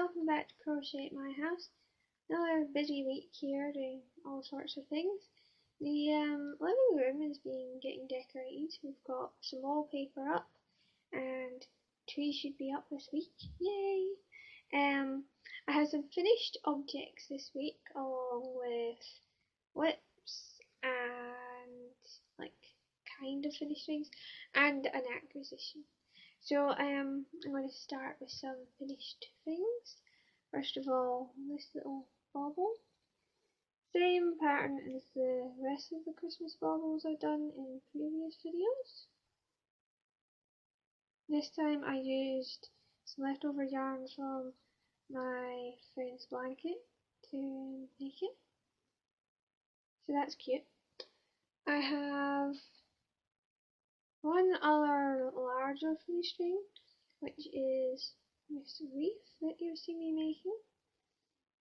welcome back to Crochet at My House. Another busy week here doing all sorts of things. The living room is getting decorated. We've got some wallpaper up and tree should be up this week. Yay! I have some finished objects this week along with whips and like kind of finished things and an acquisition. So I'm going to start with some finished things. First of all, this little bauble. Same pattern as the rest of the Christmas baubles I've done in previous videos. This time I used some leftover yarn from my friend's blanket to make it. So that's cute. I have one other larger finished thing, which is this Reef that you've seen me making.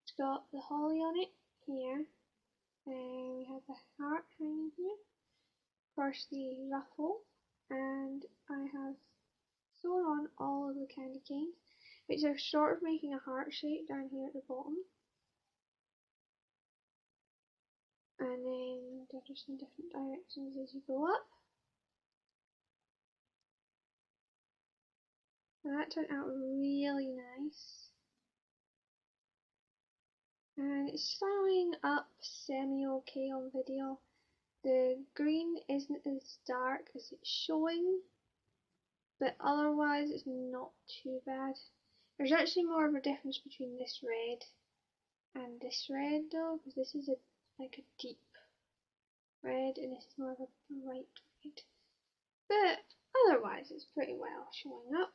It's got the holly on it here, and we have the heart hanging here, of course the ruffle, and I have sewn on all of the candy canes, which are sort of making a heart shape down here at the bottom. And then they're just in different directions as you go up. And that turned out really nice. And it's showing up semi-okay on video. The green isn't as dark as it's showing, but otherwise it's not too bad. There's actually more of a difference between this red and this red though, because this is like a deep red and this is more of a bright red. But otherwise it's pretty well showing up.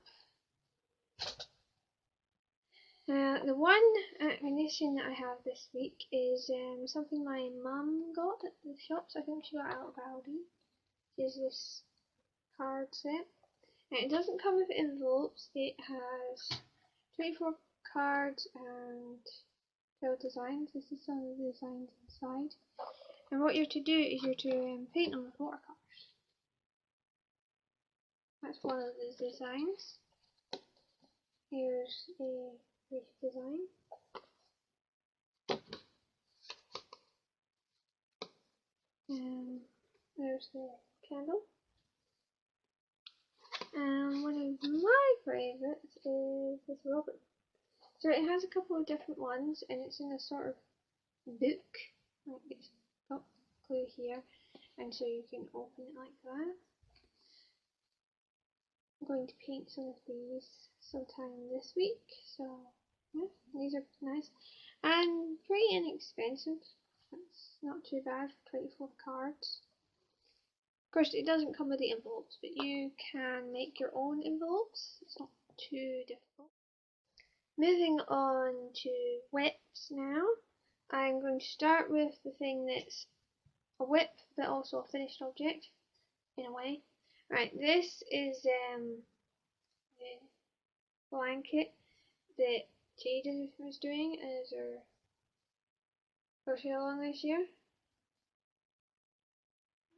The one acquisition that I have this week is something my mum got at the shops. I think she got out of Aldi. Is this card set. And it doesn't come with envelopes. It has 24 cards and 12 designs. This is some of the designs inside. And what you're to do is you're to paint them with watercolours. That's one of the designs. Here's a Reef design. There's the candle. And one of my favourites is this robin. So it has a couple of different ones and it's in a sort of book. Like it's got glue here and so you can open it like that. I'm going to paint some of these sometime this week, so yeah, these are nice and pretty inexpensive. It's not too bad for 24 cards. Of course it doesn't come with the envelopes, but you can make your own envelopes. It's not too difficult. Moving on to whips now. I'm going to start with the thing that's a whip but also a finished object in a way. Right, this is the blanket that Tigger was doing as her crochet along this year.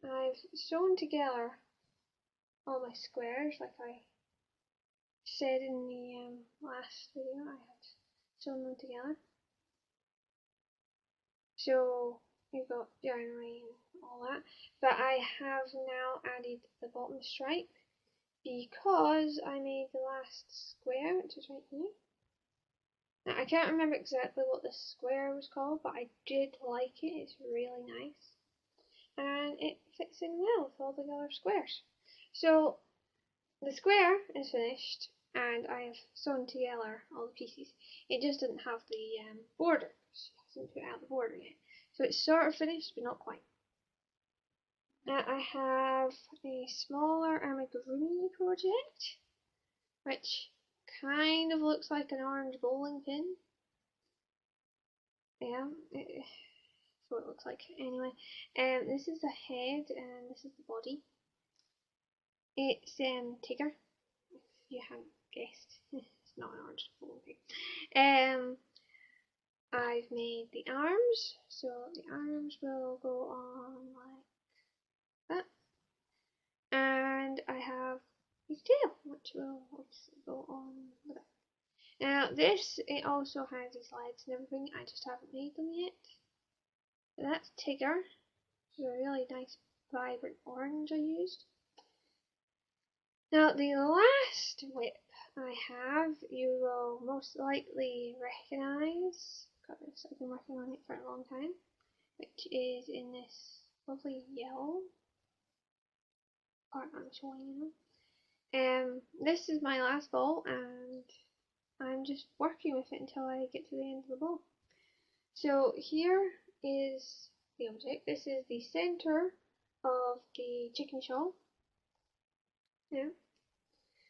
I've sewn together all my squares like I said in the last video. I had sewn them together. So you've got journaling and all that, but I have now added the bottom stripe because I made the last square, which is right here. Now I can't remember exactly what the square was called, but I did like it. It's really nice and it fits in well with all the other squares. So the square is finished and I have sewn together all the pieces. It just didn't have the border. She hasn't put out the border yet. So it's sort of finished but not quite. I have a smaller amigurumi project which kind of looks like an orange bowling pin. Yeah, that's what it looks like. Anyway, this is the head and this is the body. It's Tigger, if you hadn't guessed. It's not an orange bowling pin. I've made the arms, so the arms will go on like that. And I have his tail, which will obviously go on like that. Now this, it also has these legs and everything, I just haven't made them yet. So that's Tigger. It's a really nice vibrant orange I used. Now the last whip I have, you will most likely recognise, because I've been working on it for a long time, which is in this lovely yellow part I'm showing you. This is my last ball, and I'm just working with it until I get to the end of the ball. So here is the object. This is the center of the chicken shawl. Yeah.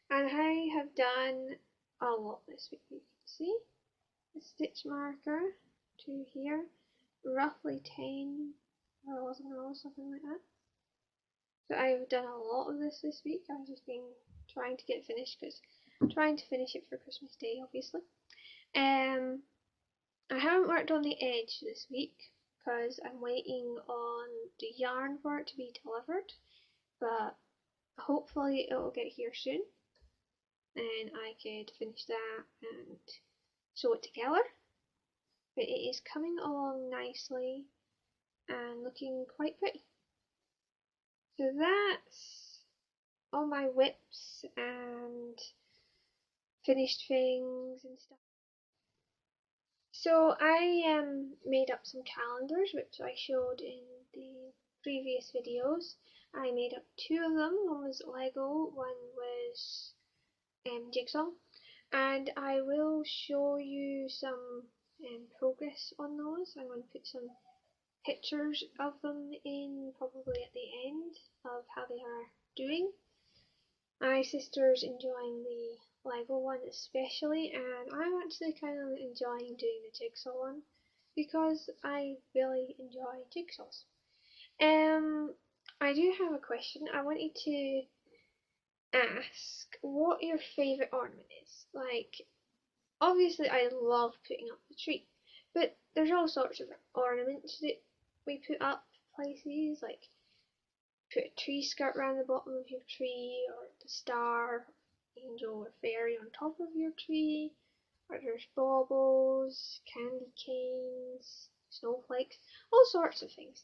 And I have done a lot this week. You can see the stitch marker to here, roughly 10 or 11 rows, something like that. So I've done a lot of this week. I've just been trying to get finished because I'm trying to finish it for Christmas Day, obviously. I haven't worked on the edge this week because I'm waiting on the yarn for it to be delivered, but hopefully it will get here soon and I could finish that and sew it together. But it is coming along nicely and looking quite pretty. So that's all my whips and finished things and stuff. So I made up some calendars which I showed in the previous videos. I made up 2 of them. One was Lego, one was jigsaw, and I will show you some progress on those. I'm going to put some pictures of them in probably at the end of how they are doing. My sister's enjoying the Lego one especially, and I'm actually kind of enjoying doing the jigsaw one because I really enjoy jigsaws. I do have a question. I wanted to ask what your favourite ornament is. Like, obviously I love putting up the tree, but there's all sorts of ornaments that we put up places, like put a tree skirt around the bottom of your tree, or the star, angel or fairy on top of your tree, or there's baubles, candy canes, snowflakes, all sorts of things.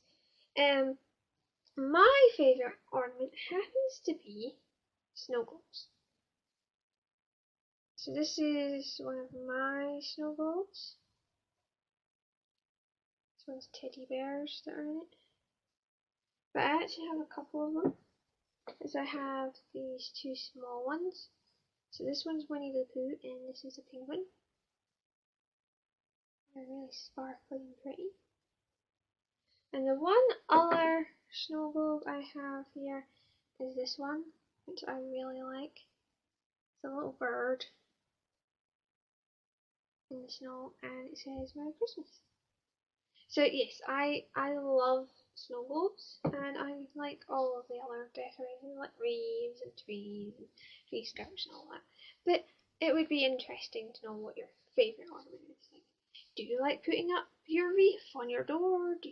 My favourite ornament happens to be snow globes. So this is one of my snow globes. This one's teddy bears that are in it. But I actually have a couple of them, as I have these 2 small ones. So this one's Winnie the Pooh and this is a penguin. They're really sparkly and pretty. And the one other snow globe I have here is this one, which I really like. It's a little bird in the snow and it says Merry Christmas. So yes, I love snow globes, and I like all of the other decorations like wreaths and trees and tree skirts and all that. But it would be interesting to know what your favourite ornament is. Like, do you like putting up your reef on your door? Do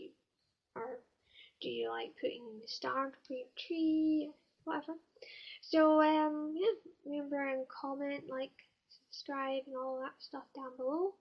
you like putting the star on top of your tree? Whatever. So yeah, remember and comment, like, subscribe and all that stuff down below.